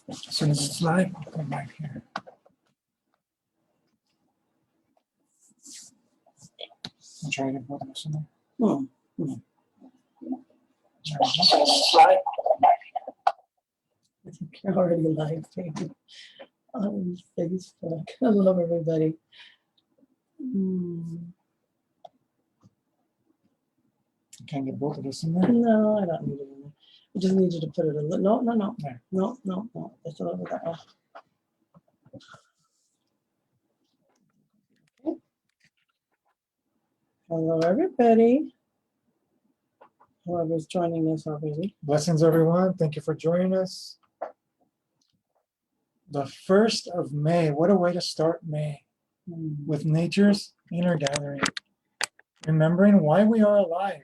As soon as it's live, I'll come back here. I'll try to put this in there. I think you're already live, baby. On Facebook. I love everybody. Can't get both of us in there. No, I don't need it in there. I just need you to put it a little. No. There. No. Just a little bit that way. Okay. Hello, everybody. Whoever's joining us already. Blessings, everyone. Thank you for joining us. The 1st of May. What a way to start May with nature's inner gathering. Remembering why we are alive.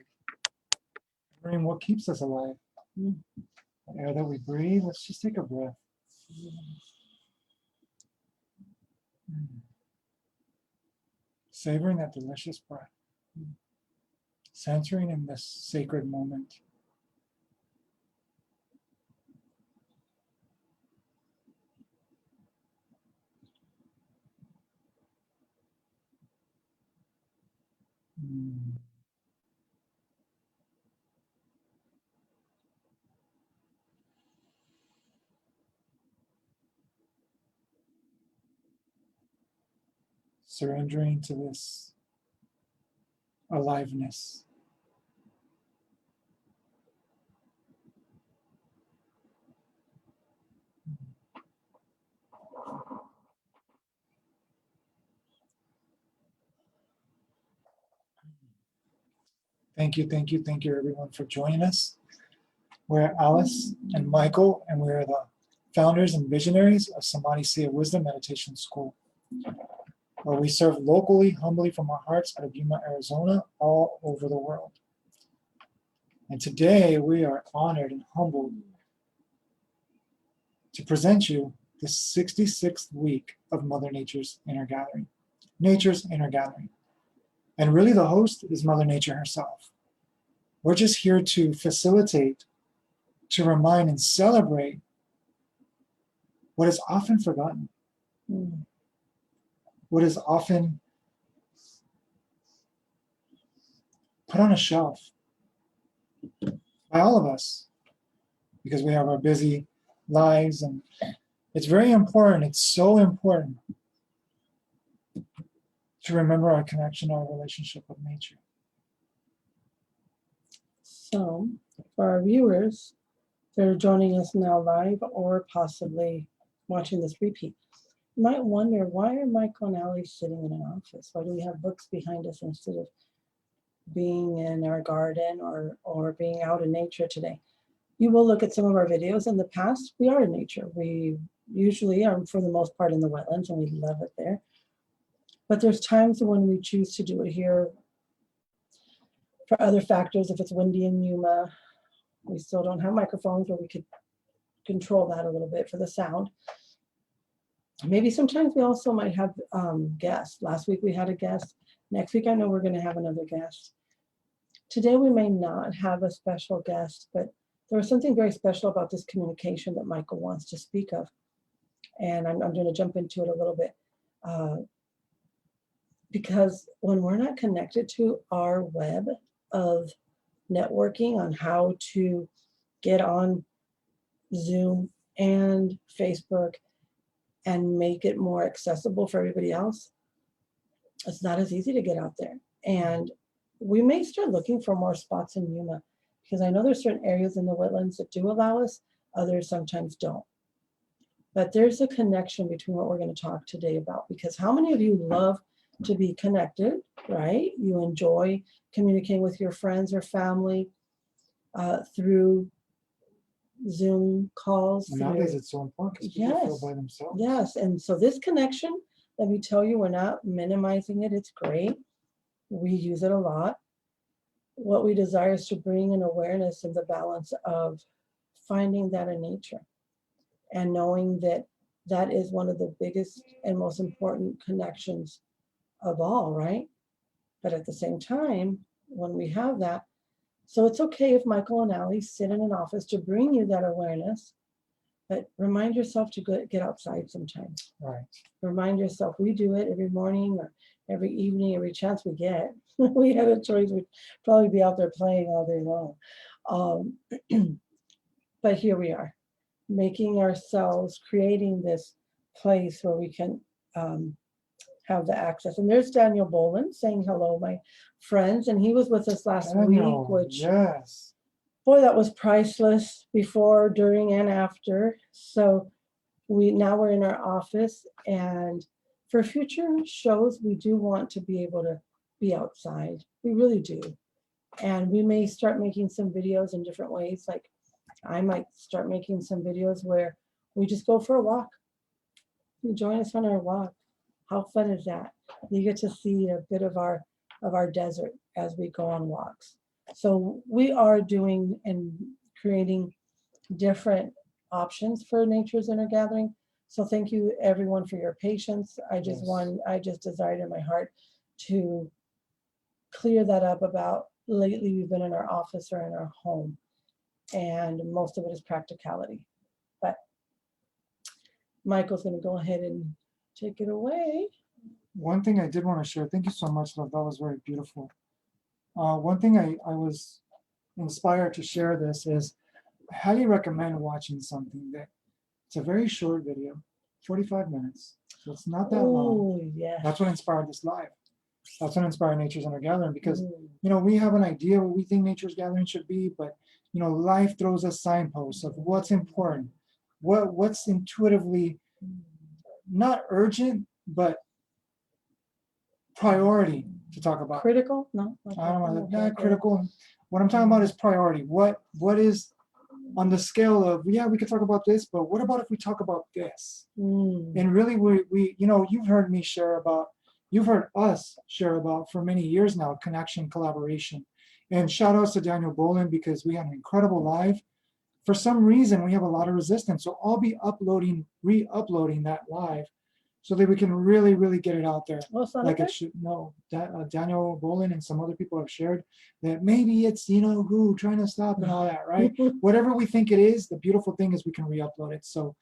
Remembering what keeps us alive. The air that we breathe. Let's just take a breath. Savoring that delicious breath. Centering in this sacred moment. Surrendering to this aliveness. Thank you everyone for joining us. We're Alice and Michael, and we're the founders and visionaries of Samadhi Sea of Wisdom Meditation School, where we serve locally, humbly from our hearts out of Yuma, Arizona, all over the world. And today we are honored and humbled to present you the 66th week of Mother Nature's Inner Gathering. Nature's Inner Gathering. And really the host is Mother Nature herself. We're just here to facilitate, to remind and celebrate what is often forgotten. What is often put on a shelf by all of us because we have our busy lives, and it's very important. It's so important to remember our connection, our relationship with nature. So, for our viewers that are joining us now live or possibly watching this repeat, you might wonder, why are Michael and Ali sitting in an office? Why do we have books behind us instead of being in our garden or being out in nature today? You will look at some of our videos in the past. We are in nature. We usually are, for the most part, in the wetlands, and we love it there. But there's times when we choose to do it here for other factors. If it's windy in Yuma, we still don't have microphones where we could control that a little bit for the sound. Maybe sometimes we also might have guests. Last week we had a guest. Next week I know we're going to have another guest. Today we may not have a special guest, but there was something very special about this communication that Michael wants to speak of. And I'm going to jump into it a little bit. Because when we're not connected to our web of networking on how to get on Zoom and Facebook and make it more accessible for everybody else, it's not as easy to get out there. And we may start looking for more spots in Yuma, because I know there's certain areas in the wetlands that do allow us, others sometimes don't. But there's a connection between what we're going to talk today about, because how many of you love to be connected, right? You enjoy communicating with your friends or family through Zoom calls. And nowadays it's so important because people feel by themselves. Yes, and so this connection, let me tell you, we're not minimizing it. It's great. We use it a lot. What we desire is to bring an awareness of the balance of finding that in nature and knowing that that is one of the biggest and most important connections of all, right? But at the same time, when we have that, so it's okay if Michael and Ali sit in an office to bring you that awareness, but remind yourself to get outside sometimes. Right. Remind yourself, we do it every morning or every evening, every chance we get. We had a choice, we'd probably be out there playing all day long. But here we are, making ourselves, creating this place where we can have the access. And there's Daniel Bolin saying hello, my friends. And he was with us last Daniel, week, which, yes. boy, that was priceless before, during, and after. So now we're in our office, and for future shows, we do want to be able to be outside. We really do. And we may start making some videos in different ways. Like I might start making some videos where we just go for a walk. You join us on our walk. How fun is that? You get to see a bit of our desert as we go on walks. So we are doing and creating different options for Nature's Inner Gathering. So thank you everyone for your patience. I just desired in my heart to clear that up about lately we've been in our office or in our home, and most of it is practicality. But Michael's going to go ahead and take it away. One thing I did want to share, thank you so much, love, that was very beautiful. One thing I was inspired to share this is I highly recommend watching something that it's a very short video, 45 minutes, so it's not that long. Oh, yeah. That's what inspired this live. That's what inspired Nature's Inner Gathering, because we have an idea what we think Nature's Gathering should be, but life throws us signposts of what's important, what's intuitively not urgent, but priority to talk about. Critical? No. I don't want to, not critical. What I'm talking about is priority. What is on the scale of, yeah, we could talk about this, but what about if we talk about this? And really, we you've heard me share about, you've heard us share about for many years now, connection, collaboration. And shout outs to Daniel Bolin, because we had an incredible live. For some reason, we have a lot of resistance. So I'll be re-uploading that live so that we can really, really get it out there. Like it should. No, Daniel Bolin and some other people have shared that maybe it's, who trying to stop and all that, right? Whatever we think it is, the beautiful thing is we can re-upload it. So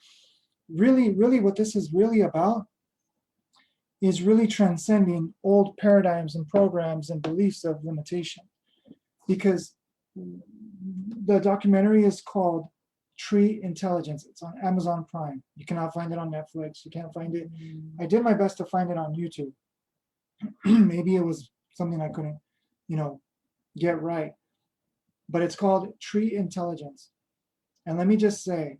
really, really what this is really about is really transcending old paradigms and programs and beliefs of limitation. Because the documentary is called Tree Intelligence. It's on Amazon Prime. You cannot find it on Netflix. You can't find it. I did my best to find it on YouTube. Maybe it was something I couldn't, get right. But it's called Tree Intelligence. And let me just say,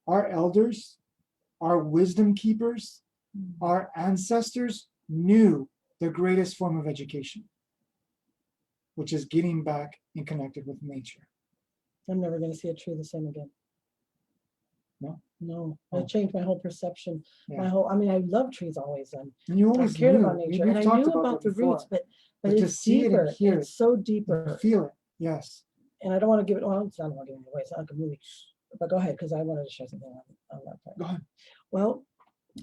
our elders, our wisdom keepers, our ancestors knew the greatest form of education, which is getting back and connected with nature. I'm never going to see a tree the same again. No. I changed my whole perception. Yeah. I love trees always, and you always I cared knew. about nature, and I knew about the roots, but it's deeper. It's so deeper. Feel it, yes. And I don't want to give it. Well, it's not going to give it away. It's not like a movie. But go ahead, because I wanted to share something on that part. Go ahead. Well,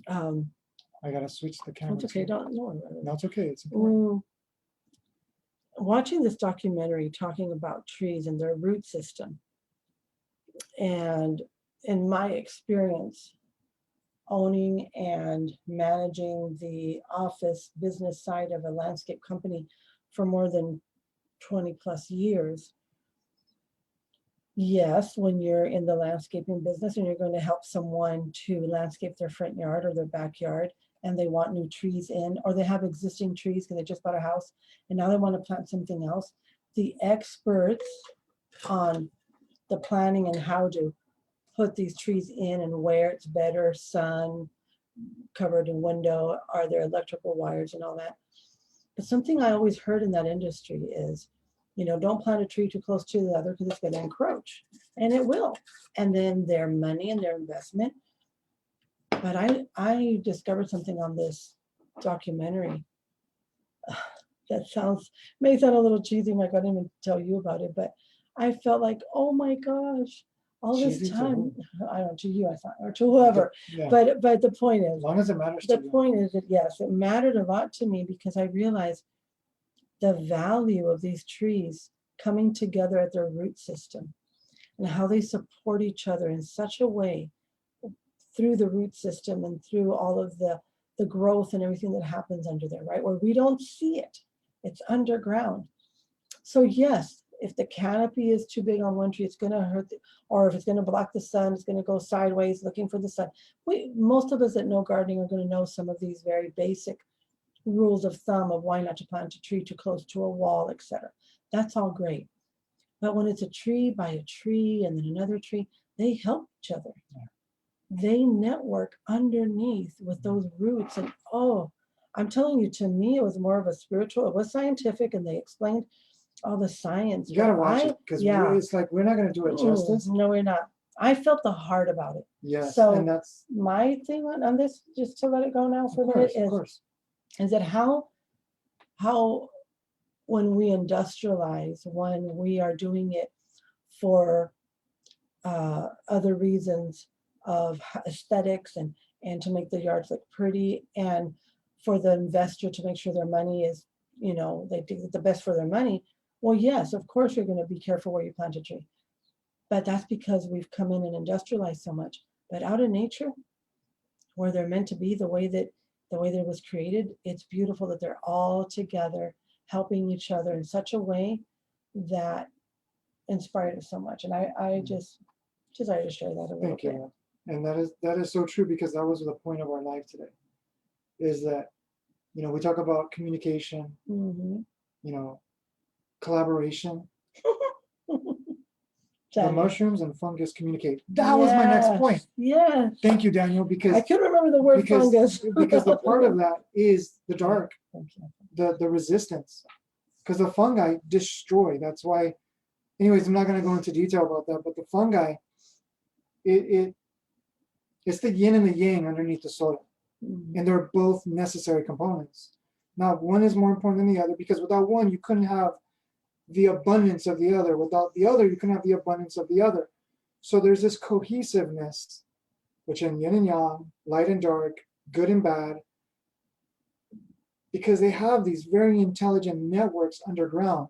I gotta switch the camera. That's okay. No, it's okay. It's important. Watching this documentary talking about trees and their root system, and in my experience owning and managing the office business side of a landscape company for more than 20 plus years, yes, when you're in the landscaping business and you're going to help someone to landscape their front yard or their backyard, and they want new trees in, or they have existing trees because they just bought a house and now they want to plant something else, the experts on the planning and how to put these trees in and where it's better, sun, covered in window, are there electrical wires and all that. But something I always heard in that industry is, don't plant a tree too close to the other because it's going to encroach, and it will. And then their money and their investment. But I discovered something on this documentary that may sound a little cheesy, Mike. I didn't even tell you about it, but I felt like, oh my gosh, all this time, I don't know, to you, I thought, or to whoever. Yeah. But the point is, as long as it matters the point is that yes, it mattered a lot to me, because I realized the value of these trees coming together at their root system. and how they support each other in such a way through the root system and through all of the growth and everything that happens under there, right? Where we don't see it, it's underground. So yes, if the canopy is too big on one tree, it's going to hurt, or if it's going to block the sun, it's going to go sideways looking for the sun. Most of us that know gardening are going to know some of these very basic rules of thumb of why not to plant a tree too close to a wall, etc. That's all great. But when it's a tree by a tree and then another tree, they help each other. They network underneath with those roots. And oh, I'm telling you, to me, it was more of a spiritual, it was scientific, and they explained all the science. You gotta watch it, because it's like we're not gonna do it justice. No, we're not. I felt the heart about it. Yes, So and that's my thing on this, just to let it go now for a minute, is that how when we industrialize, when we are doing it for other reasons of aesthetics and to make the yards look pretty, and for the investor to make sure their money is, they do the best for their money. Well, yes, of course you're going to be careful where you plant a tree, but that's because we've come in and industrialized so much. But out in nature, where they're meant to be, the way that it was created, it's beautiful that they're all together helping each other in such a way that inspired us so much. And I just decided to share that a little thank bit. you. And that is so true, because that was the point of our life today, is that, we talk about communication, collaboration. The mushrooms and fungus communicate. That was my next point. Yeah. Thank you, Daniel, because I couldn't remember the word fungus. because the part of that is the dark, the resistance, because the fungi destroy. That's why. Anyways, I'm not going to go into detail about that, but the fungi, it's the yin and the yang underneath the soil, and they're both necessary components. Now, one is more important than the other, because without one, you couldn't have the abundance of the other. Without the other, you couldn't have the abundance of the other. So there's this cohesiveness, which in yin and yang, light and dark, good and bad, because they have these very intelligent networks underground.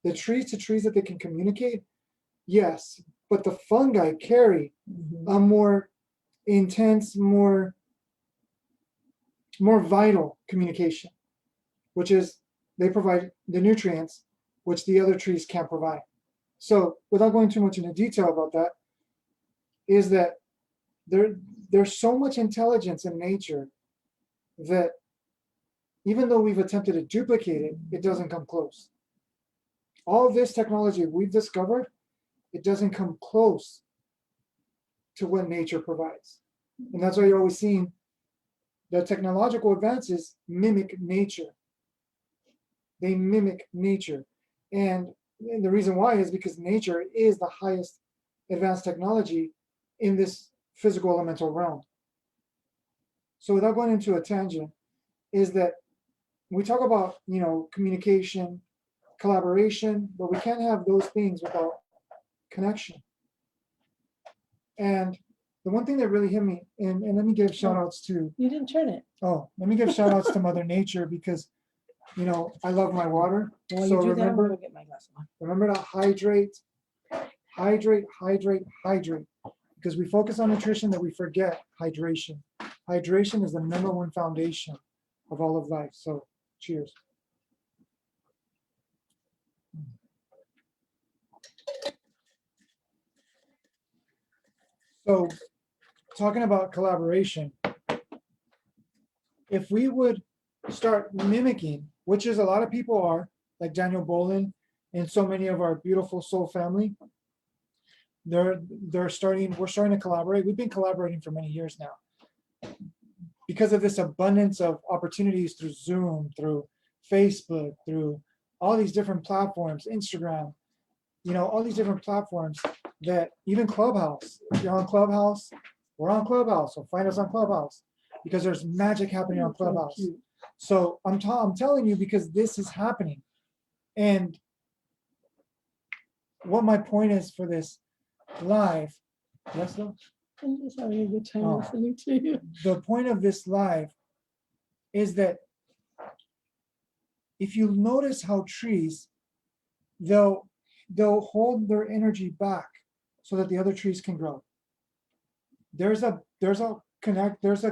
The trees to trees that they can communicate, yes, but the fungi carry a more intense, more vital communication, which is they provide the nutrients which the other trees can't provide. So without going too much into detail about that, is that there's so much intelligence in nature that even though we've attempted to duplicate it, it doesn't come close. All this technology we've discovered, it doesn't come close to what nature provides. And that's why you're always seeing the technological advances mimic nature. They mimic nature. And the reason why is because nature is the highest advanced technology in this physical elemental realm. So without going into a tangent, is that we talk about, communication, collaboration, but we can't have those things without connection. And the one thing that really hit me, and let me give shout outs to. You didn't turn it. Oh, let me give shout outs to Mother Nature, because, I love my water. Well, so you do remember, that, I'm gonna get my glass of wine. remember to hydrate, because we focus on nutrition that we forget hydration. Hydration is the #1 foundation of all of life. So cheers. So talking about collaboration, if we would start mimicking, which is a lot of people are, like Daniel Bolin and so many of our beautiful soul family, we're starting to collaborate. We've been collaborating for many years now. Because of this abundance of opportunities through Zoom, through Facebook, through all these different platforms, Instagram, all these different platforms, that even Clubhouse, if you're on Clubhouse, we're on Clubhouse, so find us on Clubhouse, because there's magic happening on Clubhouse. So I'm telling you, because this is happening. And what my point is for this live, yes, though? I'm just having a good time listening to you. The point of this live is that if you notice how trees, they'll hold their energy back so that the other trees can grow. There's a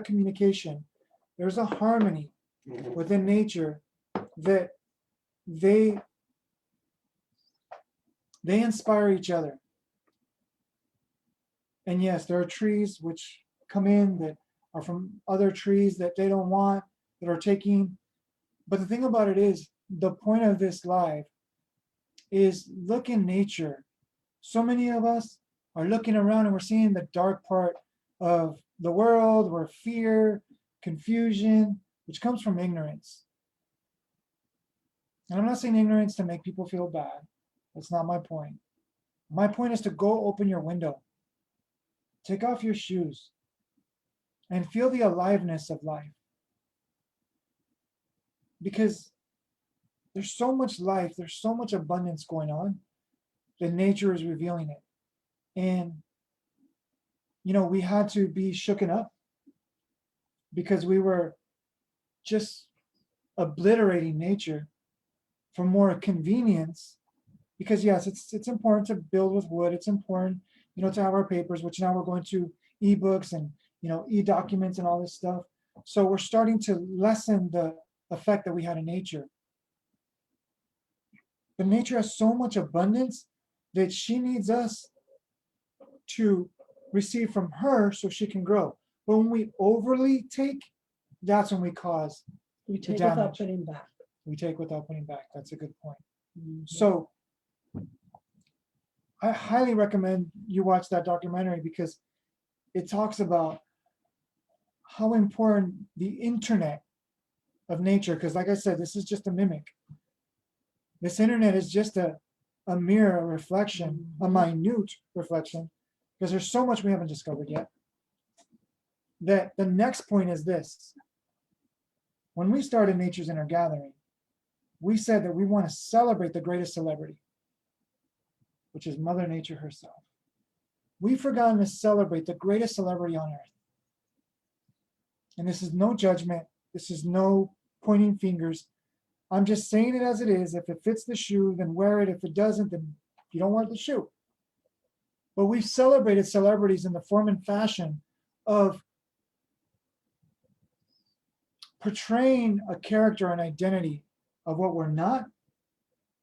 communication, there's a harmony within nature that they inspire each other. And yes, there are trees which come in that are from other trees that they don't want, that are taking. But the thing about it is, the point of this live is look in nature. So many of us are looking around and we're seeing the dark part of the world, where fear, confusion, which comes from ignorance. And I'm not saying ignorance to make people feel bad. That's not my point. My point is to go open your window, take off your shoes, and feel the aliveness of life. Because there's so much life, there's so much abundance going on that nature is revealing it. And, we had to be shooken up because we were just obliterating nature for more convenience. Because yes, it's important to build with wood. It's important, to have our papers, which now we're going to ebooks and, e-documents and all this stuff. So we're starting to lessen the effect that we had in nature. But nature has so much abundance that she needs us to receive from her so she can grow. But when we overly take, that's when we cause We the take without damage. putting back. We take without putting back. That's a good point. Mhm. So I highly recommend you watch that documentary because it talks about how important the internet of nature, because like I said, this is just a mimic. This internet is just a mirror, a reflection, a minute reflection, because there's so much we haven't discovered yet. That the next point is this. When we started Nature's Inner Gathering, we said that we want to celebrate the greatest celebrity, which is Mother Nature herself. We've forgotten to celebrate the greatest celebrity on earth. And this is no judgment. This is no pointing fingers. I'm just saying it as it is. If it fits the shoe, then wear it. If it doesn't, then you don't wear the shoe. But we've celebrated celebrities in the form and fashion of portraying a character, an identity of what we're not.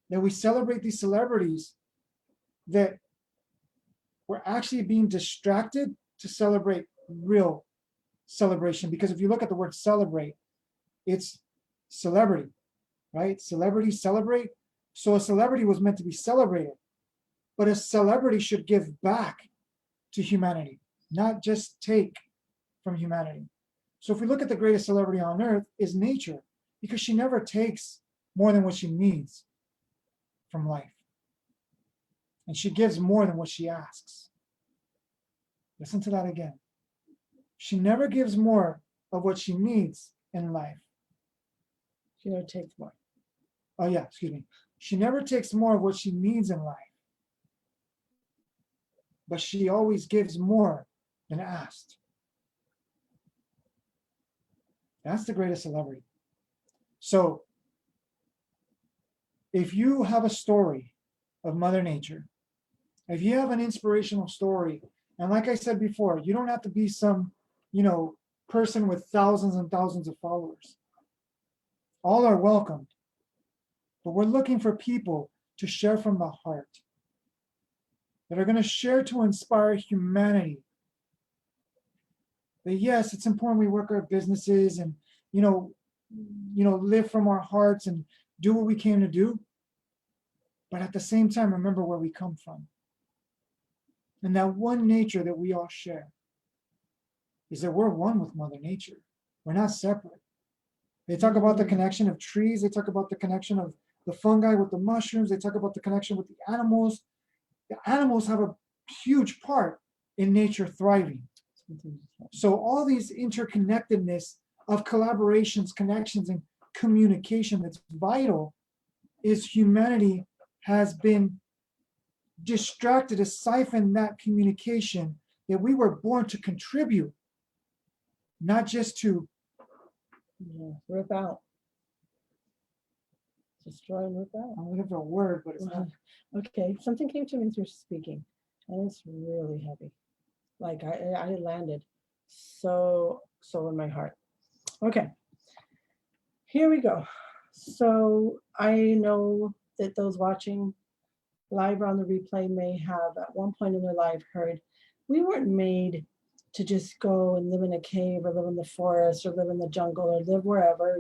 That we celebrate these celebrities that we're actually being distracted to celebrate real celebration. Because if you look at the word celebrate, it's celebrity, right? Celebrity, celebrate. So a celebrity was meant to be celebrated, but a celebrity should give back to humanity, not just take from humanity. So if we look at the greatest celebrity on earth is nature, because she never takes more than what she needs from life. And she gives more than what she asks. Listen to that again. She never gives more of what she needs in life. She never takes more. Oh yeah, excuse me. She never takes more of what she needs in life. But she always gives more than asked. That's the greatest celebrity. So if you have a story of Mother Nature, if you have an inspirational story, and like I said before, you don't have to be some, person with thousands and thousands of followers. All are welcomed. But we're looking for people to share from the heart, that are going to share to inspire humanity. That yes, it's important we work our businesses and, live from our hearts and do what we came to do. But at the same time, remember where we come from. And that one nature that we all share is that we're one with Mother Nature. We're not separate. They talk about the connection of trees. They talk about the connection of the fungi with the mushrooms. They talk about the connection with the animals. The animals have a huge part in nature thriving. So all these interconnectedness of collaborations, connections, and communication that's vital is humanity has been distracted to siphon that communication that we were born to contribute, not just to Rip out. Destroy and rip out. I'm looking for a word, but it's not. Okay, something came to me as you're speaking. And it's really heavy. Like I landed so in my heart. Okay, here we go. So I know that those watching live or on the replay may have at one point in their life heard we weren't made to just go and live in a cave or live in the forest or live in the jungle or live wherever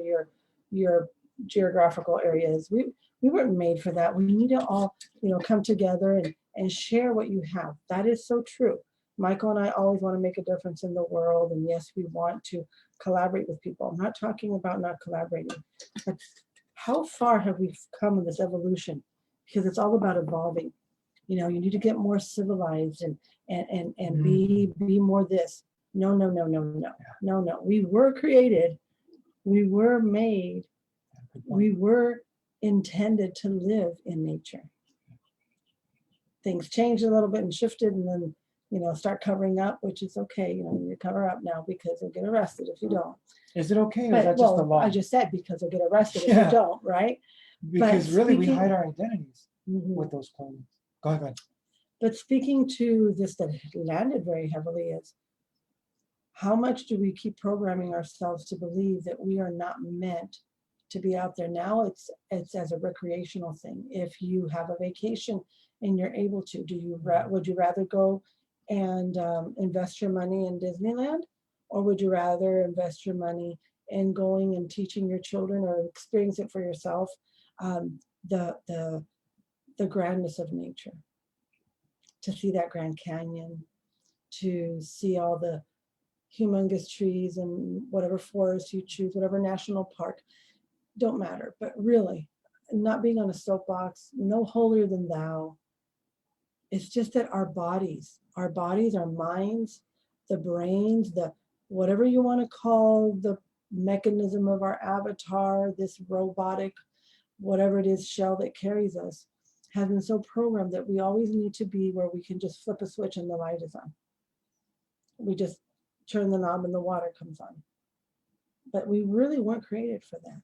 your geographical area is. We weren't made for that. We need to all, come together and share what you have. That is so true. Michael and I always want to make a difference in the world. And yes, we want to collaborate with people. I'm not talking about not collaborating, but how far have we come in this evolution? Because it's all about evolving. You need to get more civilized and be more this. No. We were created, we were made, we were intended to live in nature. Things changed a little bit and shifted, and then start covering up, which is okay. You cover up now because you'll get arrested if you don't. Is it okay, or is that just the law? I just said because you'll get arrested if you don't, right? Because really, we hide our identities with those clothing. Go ahead. But speaking to this that landed very heavily is, how much do we keep programming ourselves to believe that we are not meant to be out there? Now it's as a recreational thing. If you have a vacation and you're able to, would you rather go and invest your money in Disneyland, or would you rather invest your money in going and teaching your children or experience it for yourself, the grandness of nature, to see that Grand Canyon, to see all the humongous trees and whatever forest you choose, whatever national park, don't matter. But really, not being on a soapbox, no holier than thou. It's just that our bodies, our minds, the brains, the whatever you want to call the mechanism of our avatar, this robotic, whatever it is, shell that carries us, has been so programmed that we always need to be where we can just flip a switch and the light is on. We just turn the knob and the water comes on. But we really weren't created for that.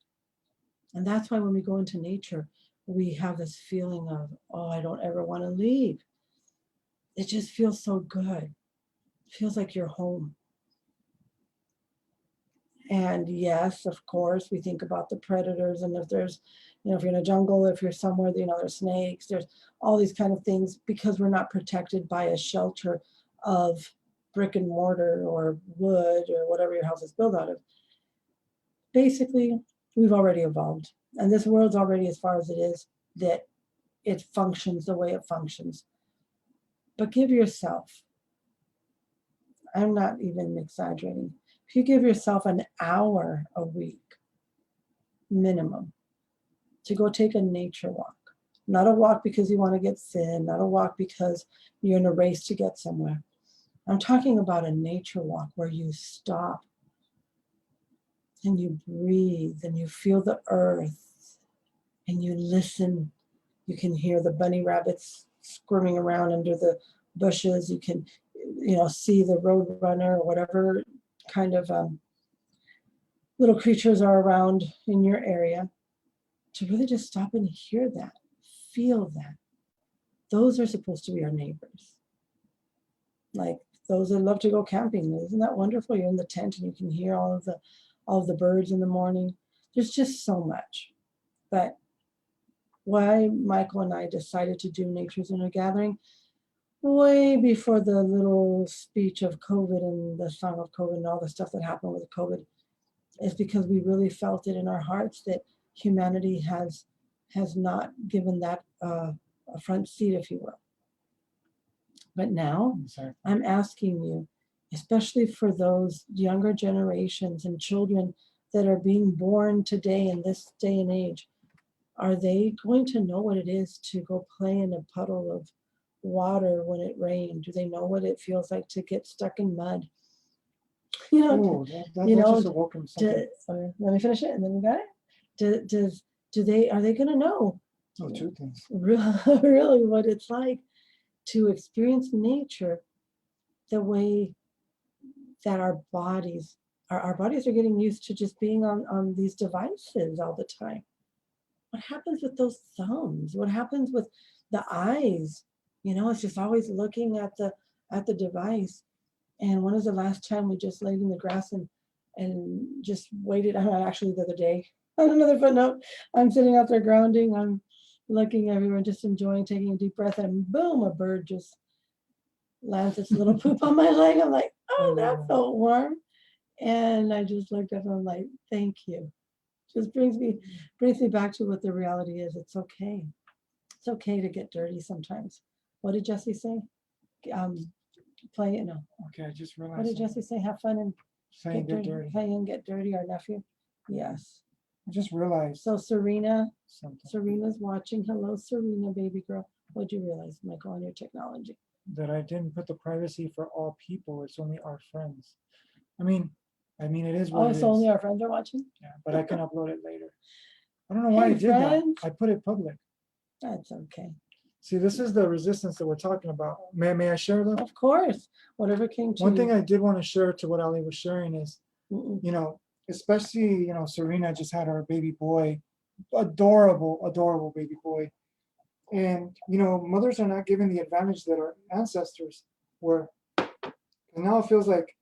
And that's why when we go into nature, we have this feeling of, oh, I don't ever want to leave. It just feels so good. It feels like you're home. And yes, of course, we think about the predators, and if there's, if you're in a jungle, if you're somewhere, there's snakes, there's all these kind of things, because we're not protected by a shelter of brick and mortar or wood or whatever your house is built out of. Basically, we've already evolved, and this world's already as far as it is that it functions the way it functions. But give yourself, I'm not even exaggerating, if you give yourself an hour a week minimum to go take a nature walk, not a walk because you want to get thin, not a walk because you're in a race to get somewhere. I'm talking about a nature walk where you stop and you breathe and you feel the earth and you listen. You can hear the bunny rabbits squirming around under the bushes. You can, see the road runner or whatever kind of little creatures are around in your area. To really just stop and hear that, feel that. Those are supposed to be our neighbors. Like those that love to go camping. Isn't that wonderful? You're in the tent and you can hear all of the birds in the morning. There's just so much. But why Michael and I decided to do Nature's Inner Gathering way before the little speech of COVID and the song of COVID and all the stuff that happened with COVID is because we really felt it in our hearts that humanity has not given that a front seat, if you will. But now I'm asking you, especially for those younger generations and children that are being born today in this day and age, are they going to know what it is to go play in a puddle of water when it rained? Do they know what it feels like to get stuck in mud? Just awoken something. Let me finish it and then we got it. Are they going to know? Oh, two things. Really what it's like to experience nature the way that our bodies are getting used to just being on these devices all the time. What happens with those thumbs? What happens with the eyes You know, it's just always looking at the device. And when was the last time we just laid in the grass and just waited? Actually, the other day, on another footnote, I'm sitting out there grounding. I'm looking everywhere, just enjoying taking a deep breath, and boom, a bird just lands its little poop on my leg. I'm like, oh, that felt warm. And I just looked up and I'm like, thank you. Just brings me back to what the reality is. It's okay. It's okay to get dirty sometimes. What did Jesse say? Play, you know. Okay, I just realized. What did Jesse say? Have fun and get dirty. Play and get dirty, our nephew. Yes. I just realized. So Serena's something. watching. Hello, Serena, baby girl. What'd you realize, Michael, on your technology? That I didn't put the privacy for all people. It's only our friends. I mean, it is what it is. So only our friends are watching? Yeah, but I can upload it later. I don't know why I did that. I put it public. That's okay. See, this is the resistance that we're talking about. May I share though? Of course. Whatever came to One thing I did want to share to what Ali was sharing is, you know, especially, you know, Serena just had her baby boy, adorable baby boy. And, you know, mothers are not given the advantage that our ancestors were. And now it feels like,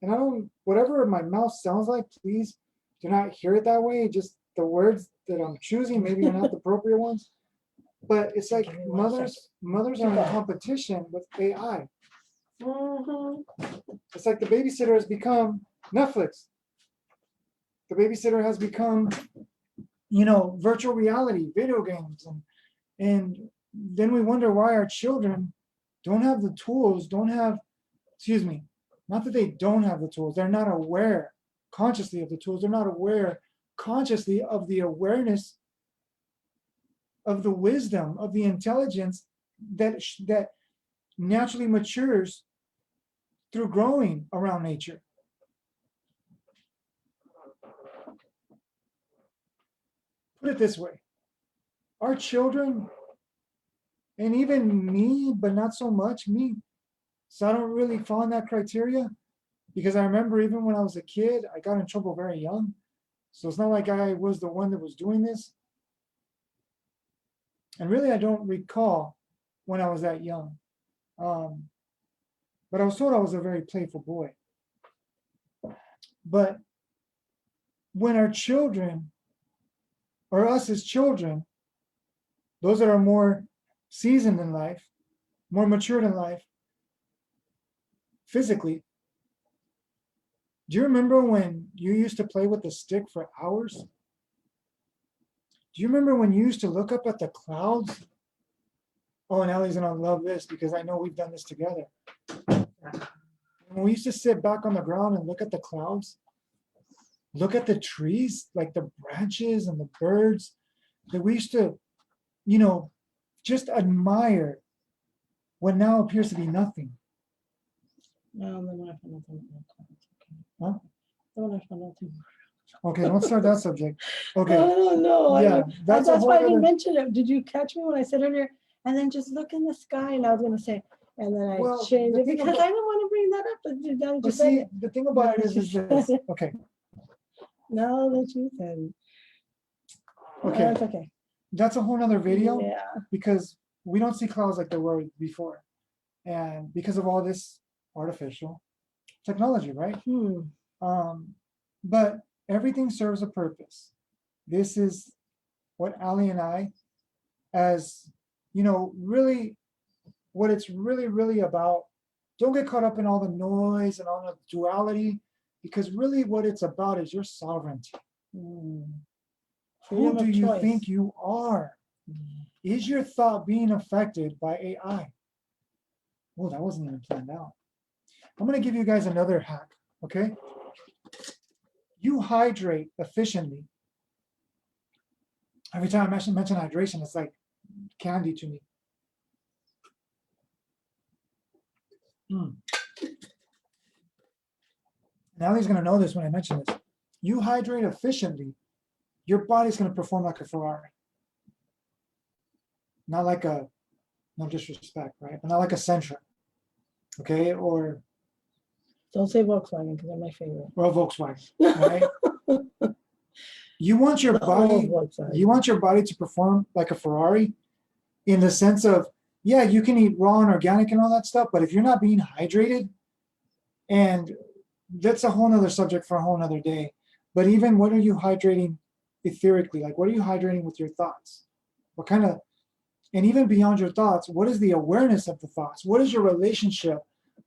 and I don't, whatever my mouth sounds like, please do not hear it that way. Just the words that I'm choosing maybe are not the appropriate ones. But it's like mothers are in competition with AI. It's like the babysitter has become Netflix. The babysitter has become, you know, virtual reality, video games. And then we wonder why our children don't have the tools, not that they don't have the tools, they're not aware consciously of the tools, they're not aware consciously of the awareness of the wisdom, of the intelligence that naturally matures through growing around nature. Put it this way, our children, and even me, but not so much me, so I don't really fall in that criteria, because I remember even when I was a kid, I got in trouble very young. So it's not like I was the one that was doing this. And really, I don't recall when I was that young. But I was told I was a very playful boy. But when our children, or us as children, those that are more seasoned in life, more matured in life, physically, do you remember when you used to play with the stick for hours? Do you remember when you used to look up at the clouds? Oh, and Allie's gonna love this because I know we've done this together. When we used to sit back on the ground and look at the clouds, look at the trees, like the branches and the birds, that we used to, you know, just admire what now appears to be nothing. Huh? Okay, don't start that subject. Okay. No. Yeah, that's why I didn't mention it. Did you catch me when I said earlier? And then just look in the sky, and I was going to say, and then I changed it because I didn't want to bring that up. But see, the thing about it is this. Okay. No, that you said. Okay. That's okay. That's a whole nother video. Yeah. Because we don't see clouds like there were before, and because of all this artificial technology, right? But everything serves a purpose. This is what Ali and I, as you know, really what it's really about. Don't get caught up in all the noise and all the duality, because really what it's about is your sovereignty. Who do you think you are? Is your thought being affected by AI? Oh, that wasn't even planned out. I'm going to give you guys another hack, okay? You hydrate efficiently. Every time I mention hydration, it's like candy to me. Now he's going to know this when I mention this. You hydrate efficiently, your body's going to perform like a Ferrari. Not like a, no disrespect, right? But not like a Sentra, okay? Or don't say Volkswagen because they're my favorite. Or a Volkswagen, right? You want your body to perform like a Ferrari in the sense of yeah, you can eat raw and organic and all that stuff, but if you're not being hydrated, and that's a whole nother subject for a whole nother day. But even what are you hydrating etherically? Like, what are you hydrating with your thoughts? What kind of, and even beyond your thoughts, what is the awareness of the thoughts? What is your relationship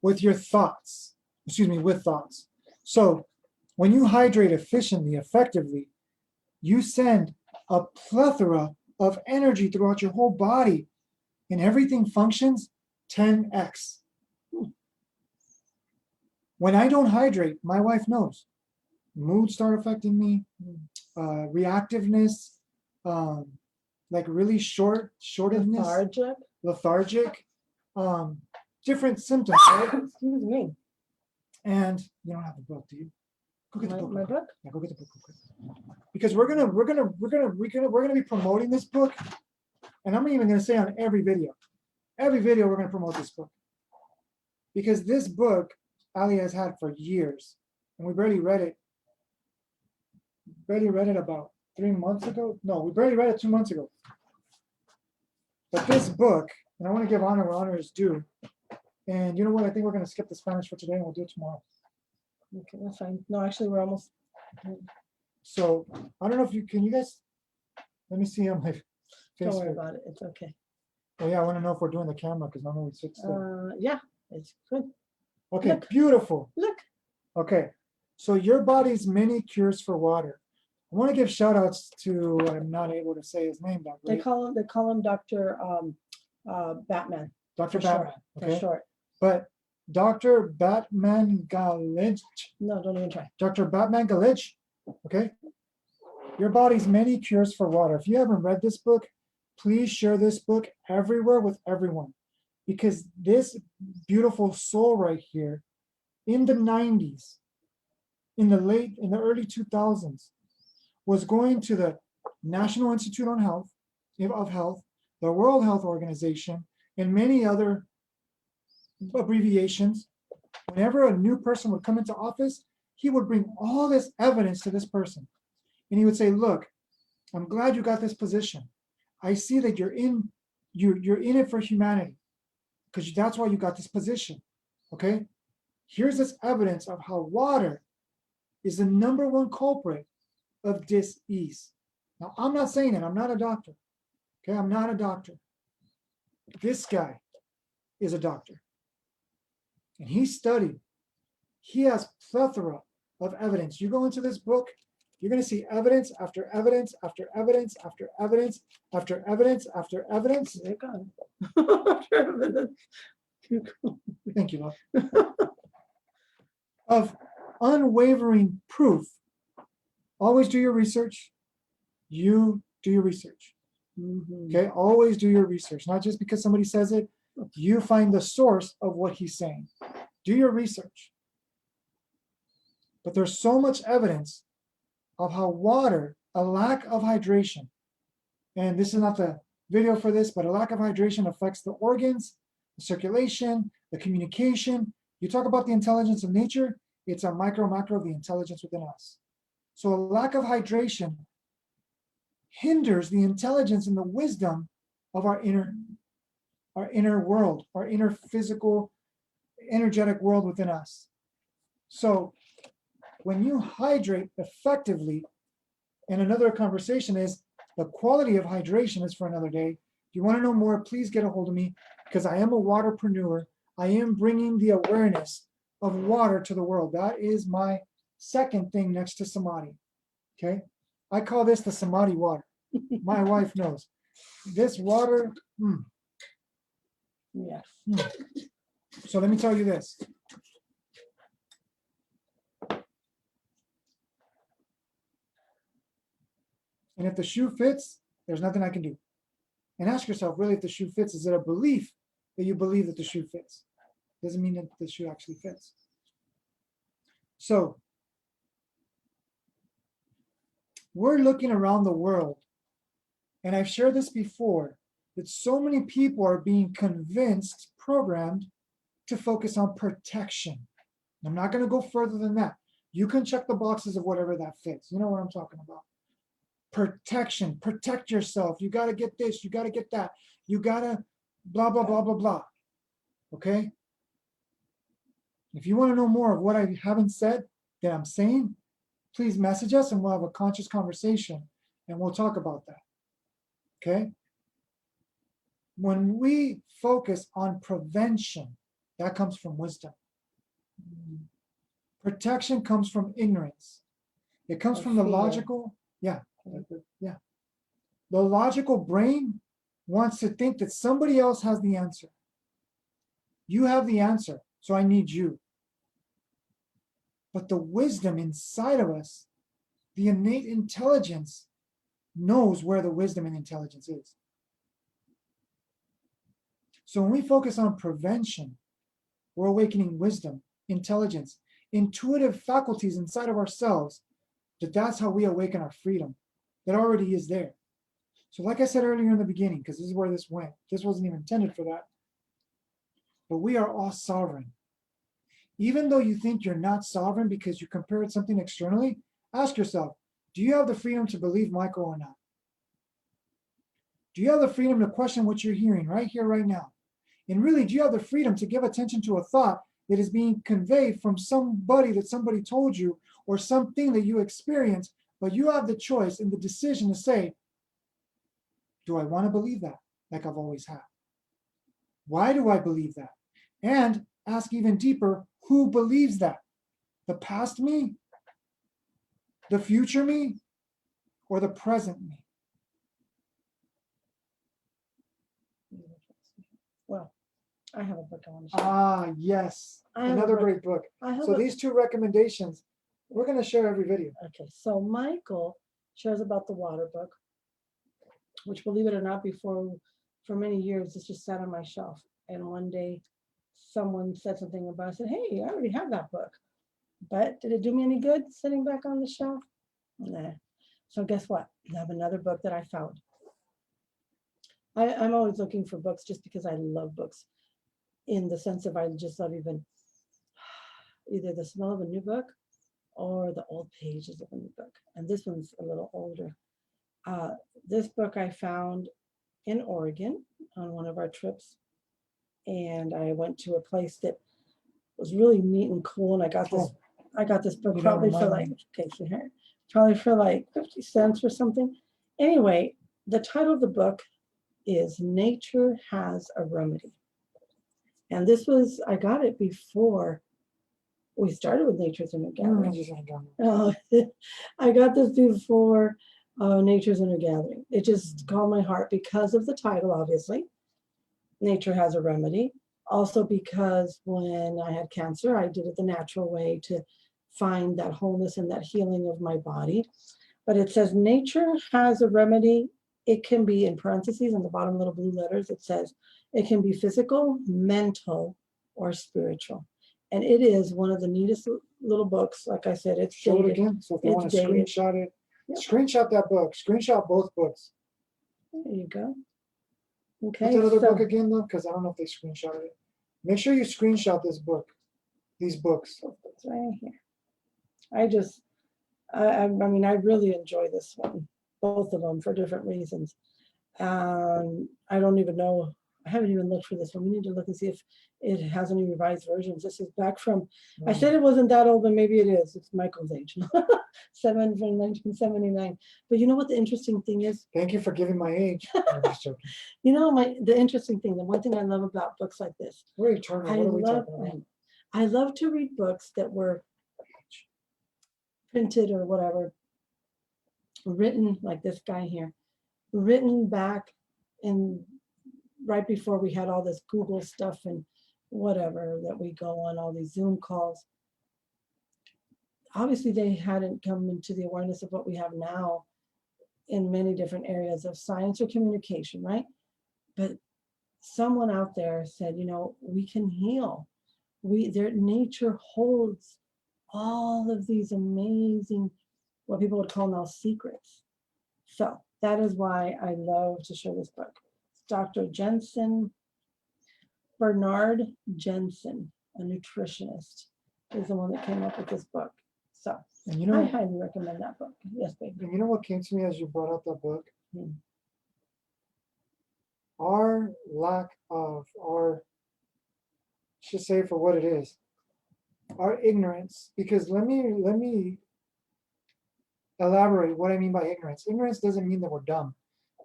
with your thoughts? Excuse me, with thoughts. So when you hydrate efficiently, effectively, you send a plethora of energy throughout your whole body, and everything functions 10x. When I don't hydrate, my wife knows. Moods start affecting me, reactiveness, like really shortedness, lethargic, different symptoms, right? Excuse me. And you don't have the book, do you? Go get the book. My book? Yeah, go get the book real quick. Because we're gonna be promoting this book, and I'm even gonna say on every video we're gonna promote this book. Because this book Ali has had for years, and we barely read it. About 3 months ago. No, we barely read it 2 months ago. But this book, and I want to give honor where honor is due. And you know what? I think we're going to skip the Spanish for today, and we'll do it tomorrow. Okay, that's fine. No, actually, we're almost. So I don't know if you can. You guys, let me see on my Facebook. Don't worry about it. It's okay. Oh yeah, I want to know if we're doing the camera because normally we switch. Yeah, it's good. Okay, Look. beautiful. Look. Okay, so your body's many cures for water. I want to give shout outs to, I'm not able to say his name that They great. call him Dr. Batman. Dr. For Batman. short, Okay. For short. But Dr. Batman Galich. No, don't even try. Dr. Batman Galich. Okay. Your body's many cures for water. If you haven't read this book, please share this book everywhere with everyone. Because this beautiful soul right here, in the 90s, in the early 2000s, was going to the National Institute of Health, the World Health Organization, and many other abbreviations. Whenever a new person would come into office, he would bring all this evidence to this person. And he would say, look, I'm glad you got this position. I see that you're in it for humanity, because that's why you got this position. Okay? Here's this evidence of how water is the #1 culprit of dis-ease. Now, I'm not saying it. I'm not a doctor. Okay, I'm not a doctor. This guy is a doctor. And he studied. He has plethora of evidence. You go into this book, you're going to see evidence after evidence after evidence after evidence after evidence after evidence. They're gone. Thank you, love. Of unwavering proof. Always do your research. You do your research. Okay, always do your research. Not just because somebody says it, you find the source of what he's saying. Do your research. But there's so much evidence of how water, a lack of hydration, and this is not the video for this, but a lack of hydration affects the organs, the circulation, the communication. You talk about the intelligence of nature, it's a macro of the intelligence within us. So a lack of hydration hinders the intelligence and the wisdom of our inner world, our inner physical, energetic world within us. So when you hydrate effectively, and another conversation is the quality of hydration is for another day. If you want to know more, please get a hold of me, because I am a waterpreneur. I am bringing the awareness of water to the world. That is my second thing next to samadhi. Okay, I call this the samadhi water. My wife knows this water. Yes. So let me tell you this. And if the shoe fits, there's nothing I can do. And ask yourself, really, if the shoe fits, is it a belief that you believe that the shoe fits? Doesn't mean that the shoe actually fits. So we're looking around the world, and I've shared this before, that so many people are being convinced, programmed to focus on protection. I'm not going to go further than that. You can check the boxes of whatever that fits. You know what I'm talking about. Protection, protect yourself. You got to get this, you got to get that. You got to blah, blah, blah, blah, blah. Okay? If you want to know more of what I haven't said that I'm saying, please message us and we'll have a conscious conversation and we'll talk about that. Okay? When we focus on prevention, that comes from wisdom. Protection comes from ignorance. It comes from the fear. logical, yeah. The logical brain wants to think that somebody else has the answer. You have the answer, so I need you. But the wisdom inside of us, the innate intelligence, knows where the wisdom and intelligence is. So when we focus on prevention, we're awakening wisdom, intelligence, intuitive faculties inside of ourselves, that's how we awaken our freedom that already is there. So like I said earlier in the beginning, because this is where this went, this wasn't even intended for that, but we are all sovereign. Even though you think you're not sovereign because you compared something externally, ask yourself, do you have the freedom to believe Michael or not? Do you have the freedom to question what you're hearing right here, right now? And really, do you have the freedom to give attention to a thought that is being conveyed from somebody that somebody told you or something that you experienced, but you have the choice and the decision to say, do I want to believe that like I've always had? Why do I believe that? And ask even deeper, who believes that? The past me? The future me? Or the present me? Well, I have a book I want to share. Ah, yes. I have Another a great book. I have So a- these two recommendations, we're going to share every video. Okay, so Michael shares about the water book, which, believe it or not, for many years, this just sat on my shelf. And one day, someone said something about it. I said, hey, I already have that book. But did it do me any good sitting back on the shelf? Nah. So guess what? I have another book that I found. I'm always looking for books just because I love books, in the sense of I just love even either the smell of a new book or the old pages of a new book. And this one's a little older. This book I found in Oregon on one of our trips. And I went to a place that was really neat and cool. And I got this book probably for like, okay, so here, probably for like 50 cents or something. Anyway, the title of the book is Nature Has a Remedy. And this was, I got it before we started with Nature's Inner Gathering. I got this before Nature's Inner Gathering. It just called my heart because of the title, obviously. Nature Has a Remedy. Also because when I had cancer, I did it the natural way to find that wholeness and that healing of my body. But it says nature has a remedy. It can be, in parentheses in the bottom little blue letters, it says it can be physical, mental, or spiritual. And it is one of the neatest little books. Like I said, it's Show dated. it again. So if you want to dated. screenshot it, Yep. screenshot that book. Screenshot both books. There you go. What's Okay. that other book again, though? Because I don't know if they screenshotted it. Make sure you screenshot this book. These books. It's right here. I mean, I really enjoy this one, both of them for different reasons. I don't even know. I haven't even looked for this one. We need to look and see if it has any revised versions. This is back from, I said it wasn't that old, but maybe it is. It's Michael's age, 1979. But you know what the interesting thing is? Thank you for giving my age. I'm just joking. You know, the interesting thing, the one thing I love about books like this, Wait, Turner, what are we talking about? I love to read books that were printed or whatever, written like this guy here, written back in right before we had all this Google stuff and whatever that we go on, all these Zoom calls. Obviously, they hadn't come into the awareness of what we have now in many different areas of science or communication, right? But someone out there said, you know, we can heal. Nature holds all of these amazing, what people would call now secrets. So that is why I love to share this book. Dr. Bernard Jensen, a nutritionist, is the one that came up with this book. So And you know, I highly recommend that book. Yes, baby. And you know what came to me as you brought up that book? our lack of, or should say for what it is, our ignorance. Because let me elaborate what I mean by ignorance. Ignorance doesn't mean that we're dumb.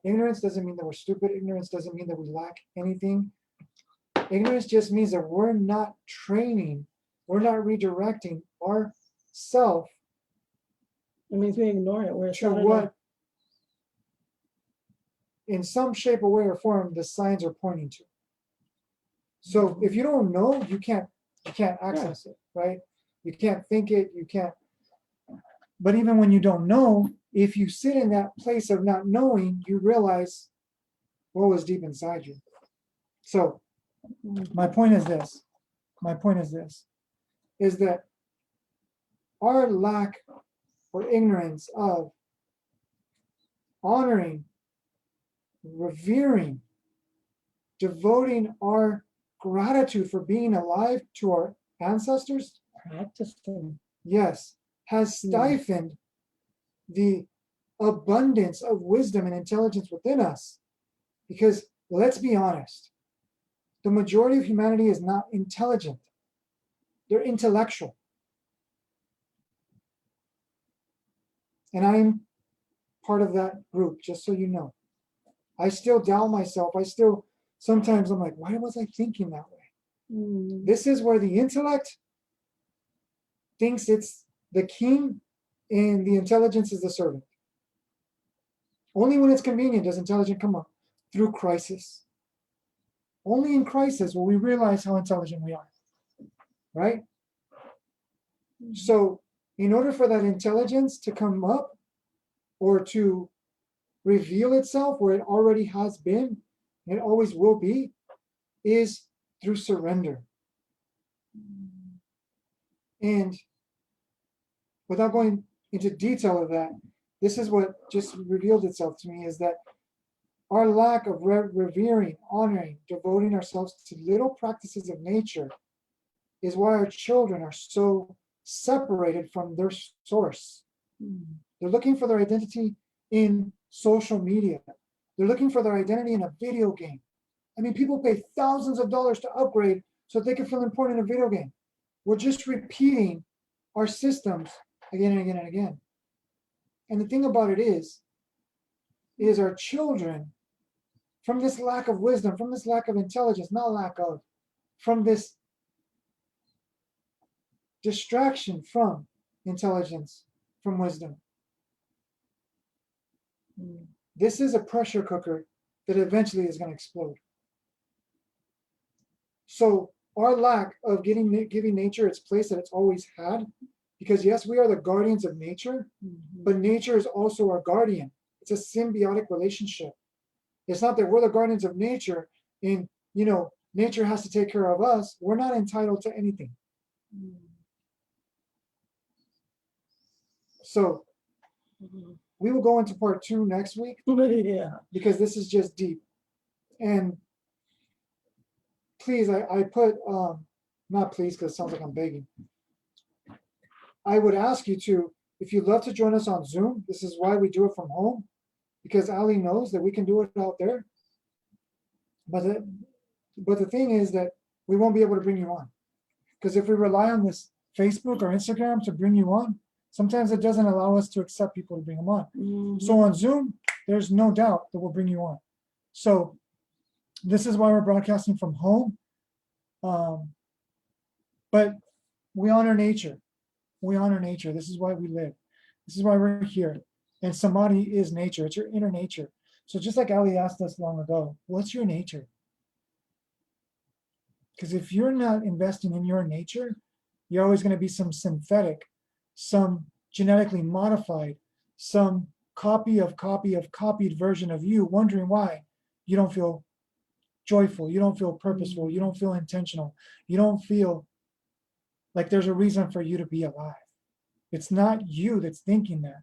Ignorance doesn't mean that we're stupid. Ignorance doesn't mean that we lack anything. Ignorance just means that we're not training, we're not redirecting our self It means we ignore it. We're to what, in some shape or way or form, the signs are pointing to. So if you don't know, you can't access it, right? You can't think it, you can't. But even when you don't know, if you sit in that place of not knowing, you realize what was deep inside you. So my point is this, is that our lack or ignorance of honoring, revering, devoting our gratitude for being alive to our ancestors, practicing. yes, has stifled the abundance of wisdom and intelligence within us. Because let's be honest, the majority of humanity is not intelligent. They're intellectual. And I'm part of that group, just so you know. I still doubt myself. Sometimes I'm like, why was I thinking that way? This is where the intellect thinks it's the king and the intelligence is the servant. Only when it's convenient does intelligence come up, through crisis. Only in crisis will we realize how intelligent we are, right? So in order for that intelligence to come up or to reveal itself where it already has been, and it always will be, is through surrender. And without going into detail of that, this is what just revealed itself to me, is that our lack of revering, honoring, devoting ourselves to little practices of nature is why our children are so separated from their source. They're looking for their identity in social media. They're looking for their identity in a video game. I mean, people pay thousands of dollars to upgrade so that they can feel important in a video game. We're just repeating our systems again and again and again. And the thing about it is our children, from this lack of wisdom, from this lack of intelligence, not lack of, from this distraction from intelligence, from wisdom. This is a pressure cooker that eventually is going to explode. So our lack of giving nature its place that it's always had, because yes, we are the guardians of nature, but nature is also our guardian. It's a symbiotic relationship. It's not that we're the guardians of nature and, nature has to take care of us. We're not entitled to anything. So we will go into part 2 next week. Yeah. Because this is just deep. And please, I put, not please, because it sounds like I'm begging. I would ask you to, if you'd love to join us on Zoom, this is why we do it from home, because Ali knows that we can do it out there. But the thing is that we won't be able to bring you on. Because if we rely on this Facebook or Instagram to bring you on, sometimes it doesn't allow us to accept people to bring them on. So on Zoom, there's no doubt that we'll bring you on. So this is why we're broadcasting from home. But we honor nature. We honor nature. This is why we live. This is why we're here. And samadhi is nature. It's your inner nature. So just like Ali asked us long ago, what's your nature? Because if you're not investing in your nature, you're always going to be some synthetic, some genetically modified, some copied version of you, wondering why you don't feel joyful, you don't feel purposeful, you don't feel intentional, you don't feel like there's a reason for you to be alive. It's not you that's thinking that.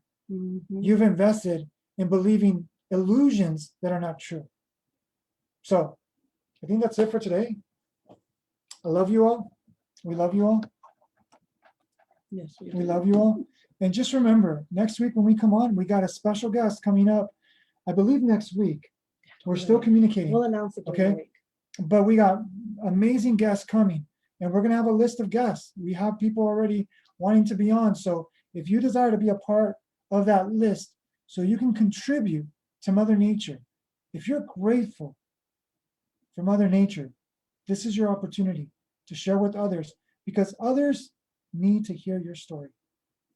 You've invested in believing illusions that are not true. So I think that's it for today. I love you all. We love you all. Yes, we love you all. And just remember, next week when we come on, we got a special guest coming up, I believe next week. We're still communicating. We'll announce it during the Okay. week. But we got amazing guests coming, and we're gonna have a list of guests. We have people already wanting to be on. So if you desire to be a part of that list, so you can contribute to Mother Nature, if you're grateful for Mother Nature, this is your opportunity to share with others, because others need to hear your story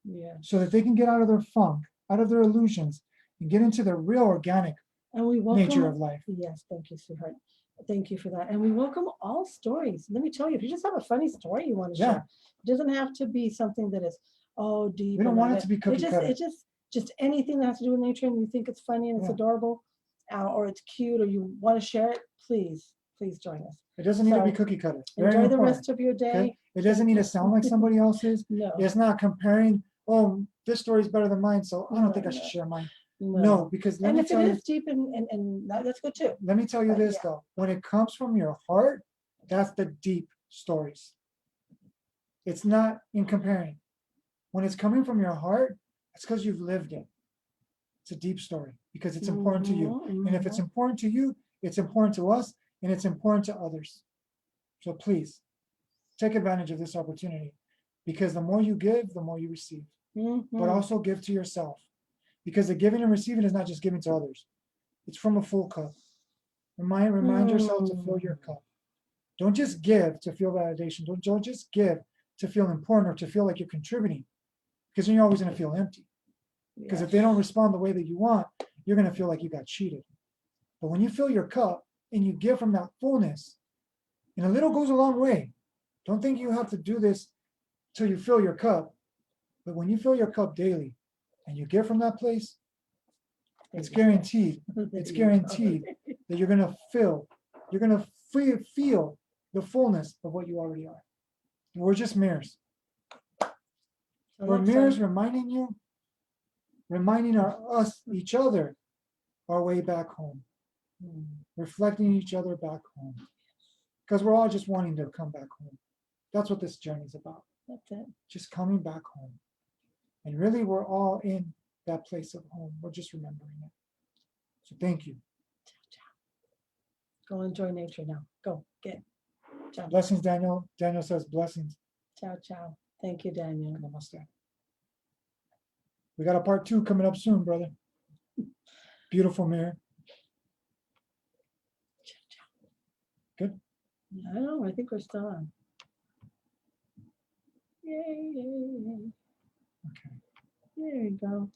Yeah. so that they can get out of their funk, out of their illusions, and get into the real organic And we welcome, nature of life. yes, thank you, sweetheart. Thank you for that. And we welcome all stories. Let me tell you, if you just have a funny story you want to Yeah. share, it doesn't have to be something that is, oh, deep. We don't want it to be cookie cutter. It just anything that has to do with nature and you think it's funny and it's Yeah. adorable, or it's cute, or you want to share it, please join us. It doesn't need to be So, cookie cutter. Very Enjoy the important. rest of your day. Okay? It doesn't need to sound like somebody else's. No. It's not comparing, oh, this story is better than mine, so I don't No, think I should no. share mine. No. No, because let And me if it tell you, is deep and that's good too. let me tell you But this yeah. though, when it comes from your heart, that's the deep stories. It's not in comparing. When it's coming from your heart, it's because you've lived it. It's a deep story because it's important to you. And if it's important to you, it's important to us, and it's important to others. So please take advantage of this opportunity, because the more you give, the more you receive. But also give to yourself, because the giving and receiving is not just giving to others. It's from a full cup. Remind yourself to fill your cup. Don't just give to feel validation. Don't just give to feel important or to feel like you're contributing, because then you're always going to feel empty. Because if they don't respond the way that you want, you're going to feel like you got cheated. But when you fill your cup and you give from that fullness, and a little goes a long way. Don't think you have to do this till you fill your cup. But when you fill your cup daily and you give from that place, it's guaranteed. It's guaranteed that you're going to feel the fullness of what you already are. We're just mirrors. We're mirrors reminding each other our way back home, reflecting each other back home, because we're all just wanting to come back home. That's what this journey is about. That's it. Just coming back home. And really, we're all in that place of home. We're just remembering it. So thank you. Go enjoy nature now. Go get. Ciao. Blessings, Daniel. Daniel says blessings. Ciao, ciao. Thank you, Daniel. Namaste. We got a part 2 coming up soon, brother. Beautiful mirror. Good. I don't know. I think we're still on. Yay, yay, yay. Okay. There you go.